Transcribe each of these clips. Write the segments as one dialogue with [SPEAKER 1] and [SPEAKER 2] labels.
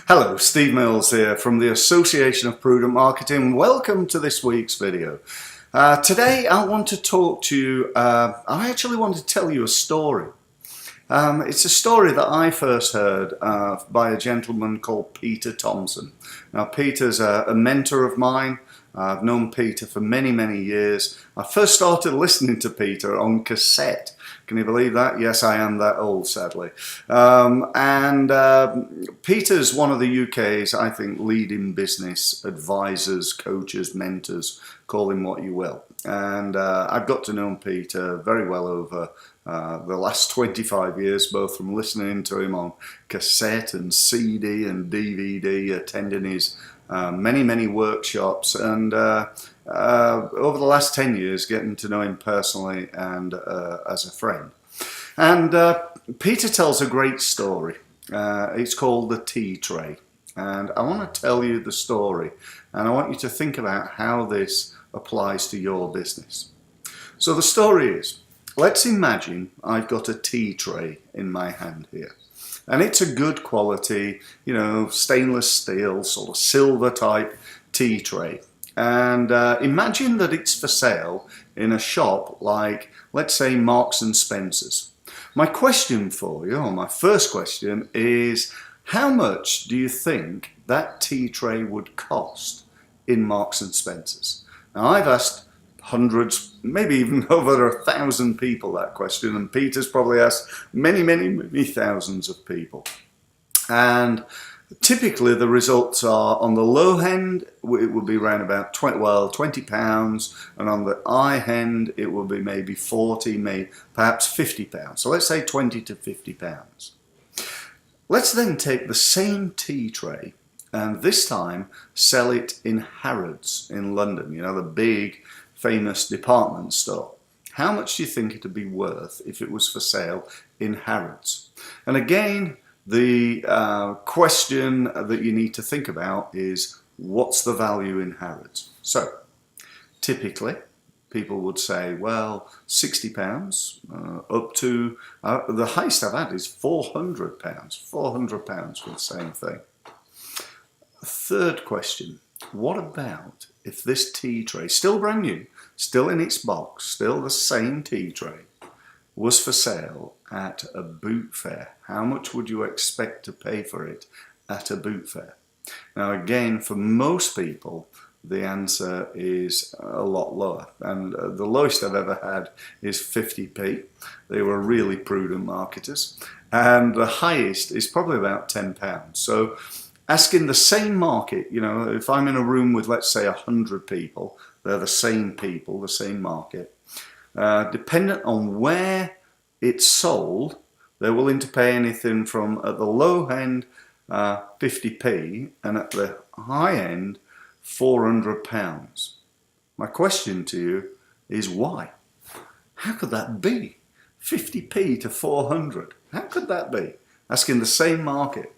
[SPEAKER 1] Hello, Steve Mills here from the Association of Prudent Marketing. Welcome to this week's video. Today I want to talk to you, I actually want to tell you a story. It's a story that I first heard by a gentleman called Peter Thompson. Now Peter's a mentor of mine. I've known Peter for many years. I first started listening to Peter on cassette. Can you believe that? Yes, I am that old, sadly. Peter's one of the UK's, I think, leading business advisors, coaches, mentors, call him what you will. And I've got to know Peter very well over the last 25 years, both from listening to him on cassette and CD and DVD, attending his many workshops, and over the last 10 years getting to know him personally and as a friend. And Peter tells a great story. It's called the tea tray, and I want to tell you the story, and I want you to think about how this applies to your business. So the story is, let's imagine I've got a tea tray in my hand here. And it's a good quality, stainless steel, sort of silver type tea tray. And imagine that it's for sale in a shop like, let's say, Marks and Spencer's. My question for you, or my first question, is how much do you think that tea tray would cost in Marks and Spencer's? Now, I've asked hundreds, maybe even over 1,000 people that question, and Peter's probably asked many thousands of people. And typically the results are, on the low end it would be around about £20, and on the high end it will be maybe 40, maybe perhaps £50. So let's say £20 to £50. Let's then take the same tea tray and this time sell it in Harrods in London, the big famous department store. How much do you think it would be worth if it was for sale in Harrods? And again, the question that you need to think about is, what's the value in Harrods? So typically people would say, well, £60 up to the highest I've had is £400 for the same thing. Third question, what about if this tea tray, still brand new, still in its box, still the same tea tray, was for sale at a boot fair? How much would you expect to pay for it at a boot fair? Now again, for most people, the answer is a lot lower. And the lowest I've ever had is 50p. They were really prudent marketers. And the highest is probably about £10. So asking the same market, if I'm in a room with, let's say, 100 people, they're the same people, the same market. Dependent on where it's sold, they're willing to pay anything from, at the low end, 50p, and at the high end, £400. My question to you is why? How could that be? 50p to 400. How could that be? Asking the same market.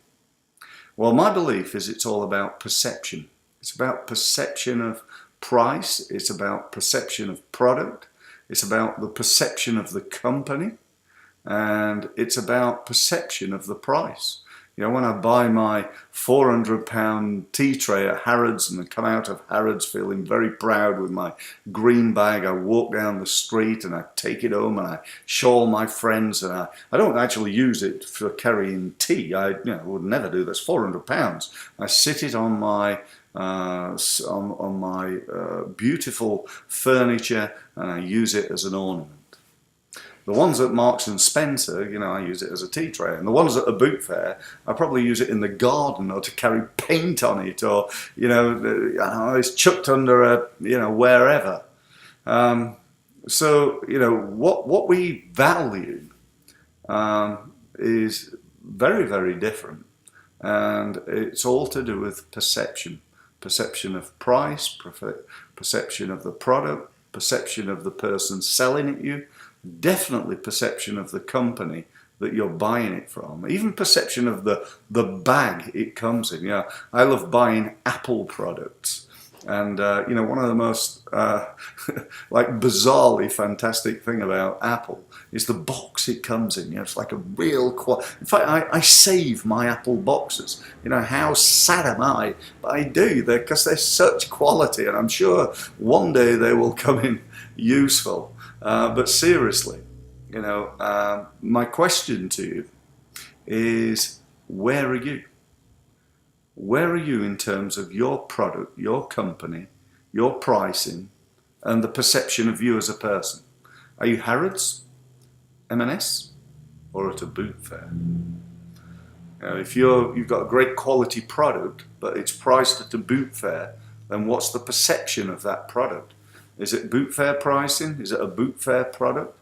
[SPEAKER 1] Well, my belief is it's all about perception. It's about perception of price. It's about perception of product. It's about the perception of the company. And it's about perception of the price. When I buy my £400 tea tray at Harrods and I come out of Harrods feeling very proud with my green bag, I walk down the street and I take it home and I show all my friends, and I don't actually use it for carrying tea. I would never do this. £400. I sit it on my beautiful furniture and I use it as an ornament. The ones at Marks and Spencer, I use it as a tea tray. And the ones at a boot fair, I probably use it in the garden or to carry paint on it, or, it's chucked under wherever. So, what we value is very different. And it's all to do with perception. Perception of price, perception of the product, perception of the person selling it you, definitely perception of the company that you're buying it from, even perception of the bag it comes in. I love buying Apple products, And one of the most like bizarrely fantastic thing about Apple is the box it comes in. It's like a real in fact, I save my Apple boxes. How sad am I? But I do, because they're such quality, and I'm sure one day they will come in useful. But seriously, my question to you is, where are you? Where are you in terms of your product, your company, your pricing, and the perception of you as a person? Are you Harrods, M&S, or at a boot fair? If you've got a great quality product, but it's priced at a boot fair, then what's the perception of that product? Is it boot fair pricing? Is it a boot fair product?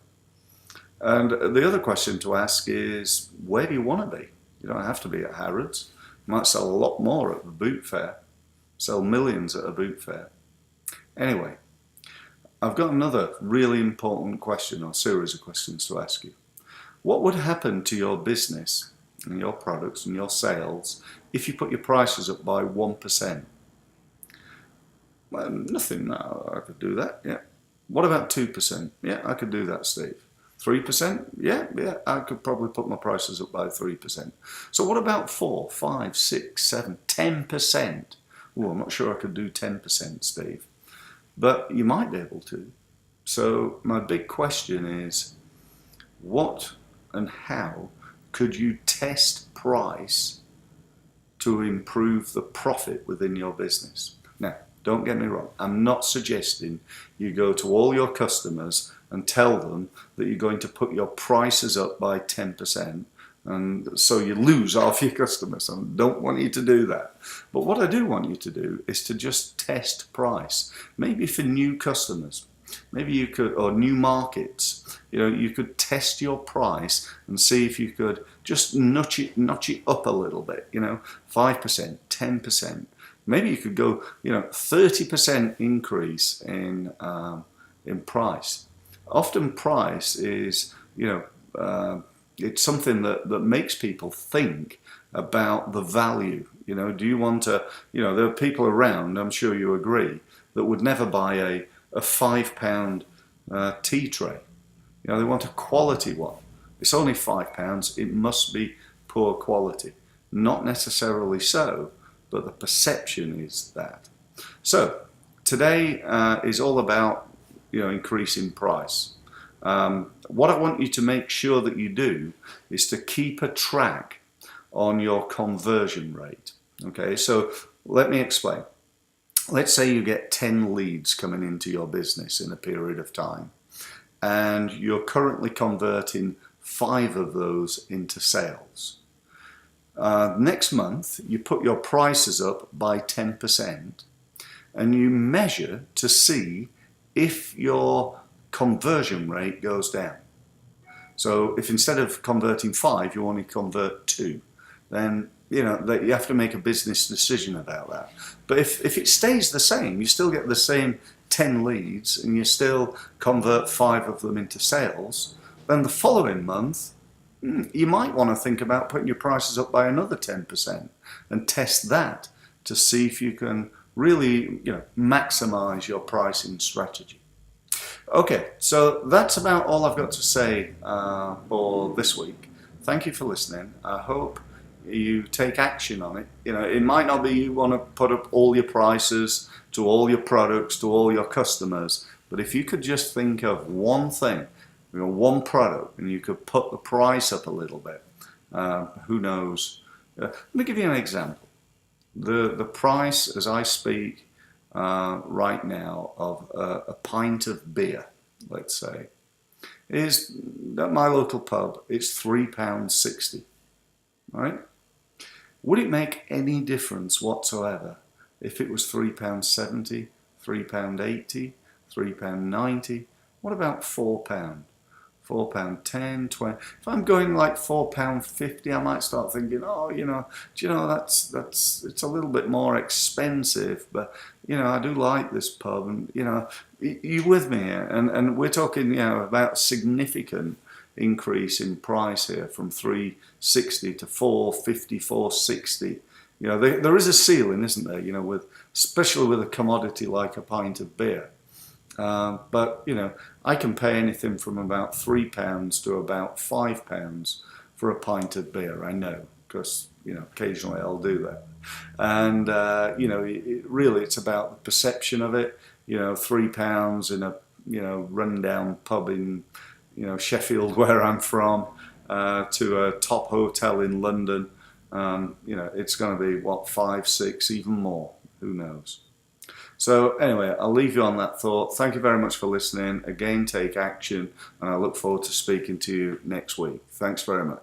[SPEAKER 1] And the other question to ask is, where do you want to be? You don't have to be at Harrods. You might sell a lot more at the boot fair, sell millions at a boot fair. Anyway, I've got another really important question, or series of questions to ask you. What would happen to your business and your products and your sales if you put your prices up by 1%? Well, nothing, no, I could do that, yeah. What about 2%? Yeah, I could do that, Steve. 3%? Yeah, I could probably put my prices up by 3%. So what about 4, 5, 6, 7, 10%? Oh, I'm not sure I could do 10%, Steve. But you might be able to. So my big question is, what and how could you test price to improve the profit within your business? Now, don't get me wrong. I'm not suggesting you go to all your customers and tell them that you're going to put your prices up by 10%, and so you lose half your customers. I don't want you to do that. But what I do want you to do is to just test price. Maybe for new customers, maybe you could, or new markets, you could test your price and see if you could just notch it up a little bit, 5%, 10%. Maybe you could go, 30% increase in price. Often price is, it's something that makes people think about the value. Do you want to, there are people around, I'm sure you agree, that would never buy a £5 tea tray. They want a quality one. It's only £5, it must be poor quality. Not necessarily so, but the perception is that. So today is all about increasing price. What I want you to make sure that you do is to keep a track on your conversion rate. Okay, so let me explain. Let's say you get 10 leads coming into your business in a period of time, and you're currently converting 5 of those into sales. Next month, you put your prices up by 10%, and you measure to see if your conversion rate goes down. So if instead of converting 5, you only convert 2, then you have to make a business decision about that. But if it stays the same, you still get the same 10 leads and you still convert 5 of them into sales, then the following month you might want to think about putting your prices up by another 10% and test that to see if you can really maximize your pricing strategy. Okay, so that's about all I've got to say for this week. Thank you for listening. I hope you take action on it. It might not be you want to put up all your prices to all your products to all your customers, but if you could just think of one thing, one product, and you could put the price up a little bit, who knows? Let me give you an example. The price as I speak right now of a pint of beer, let's say, is at my local pub, it's £3.60, right? Would it make any difference whatsoever if it was £3.70, £3.80, £3.90? What about £4? £4.10, 20. If I'm going like £4.50, I might start thinking, do you know that's it's a little bit more expensive, but I do like this pub, and you with me here? And we're talking about significant increase in price here from 360 to 450, 460 You know, there is a ceiling, isn't there? You know, especially with a commodity like a pint of beer. But you know, I can pay anything from about £3 to about £5 for a pint of beer. I know, because you know, occasionally I'll do that. And you know, really, it's about the perception of it. You know, £3 in a rundown pub in Sheffield, where I'm from, to a top hotel in London. You know, it's going to be what, 5, 6, even more. Who knows? So anyway, I'll leave you on that thought. Thank you very much for listening. Again, take action, and I look forward to speaking to you next week. Thanks very much.